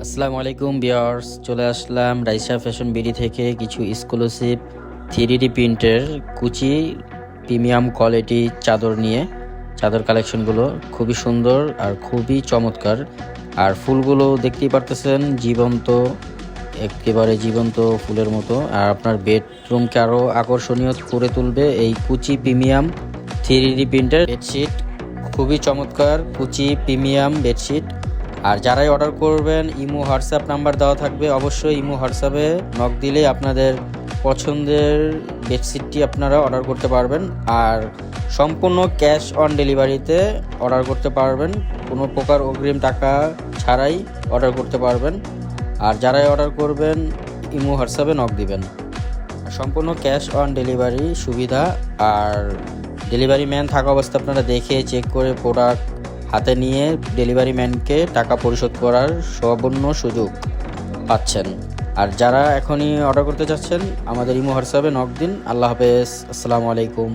আসসালামু আলাইকুম ভিউয়ার্স, চলে আসলাম রাইসা ফ্যাশন বিডি থেকে কিছু এক্সক্লুসিভ 3D প্রিন্টের কুচি প্রিমিয়াম কোয়ালিটি চাদর নিয়ে। চাদর কালেকশনগুলো খুবই সুন্দর আর খুবই চমৎকার। আর ফুলগুলো দেখতেই পারতেছেন, জীবন্ত, একেবারে জীবন্ত ফুলের মতো। আর আপনার বেডরুমকে আরও আকর্ষণীয় করে তুলবে এই কুচি প্রিমিয়াম 3D প্রিন্টের বেডশিট। খুবই চমৎকার কুচি প্রিমিয়াম বেডশিট। আর যারাই অর্ডার করবেন, ইমো হোয়াটসঅ্যাপ নাম্বার দেওয়া থাকবে, অবশ্যই ইমো হোয়াটসঅ্যাপে নক দিলে আপনাদের পছন্দের বেডশিটটি আপনারা অর্ডার করতে পারবেন। আর সম্পূর্ণ ক্যাশ অন ডেলিভারিতে অর্ডার করতে পারবেন, কোনো প্রকার অগ্রিম টাকা ছাড়াই অর্ডার করতে পারবেন। আর যারাই অর্ডার করবেন ইমো হোয়াটসঅ্যাপে নক দিবেন। সম্পূর্ণ ক্যাশ অন ডেলিভারি সুবিধা। আর ডেলিভারি ম্যান থাকা অবস্থা আপনারা দেখে চেক করে প্রোডাক্ট হাতে নিয়ে ডেলিভারি ম্যানকে টাকা পরিশোধ করার সম্পূর্ণ সুযোগ পাচ্ছেন। আর যারা এখনই অর্ডার করতে চাচ্ছেন, আমাদের ইমো হোয়াটসঅ্যাপে নক দিন। আল্লাহ হাফেজ, আসসালামু আলাইকুম।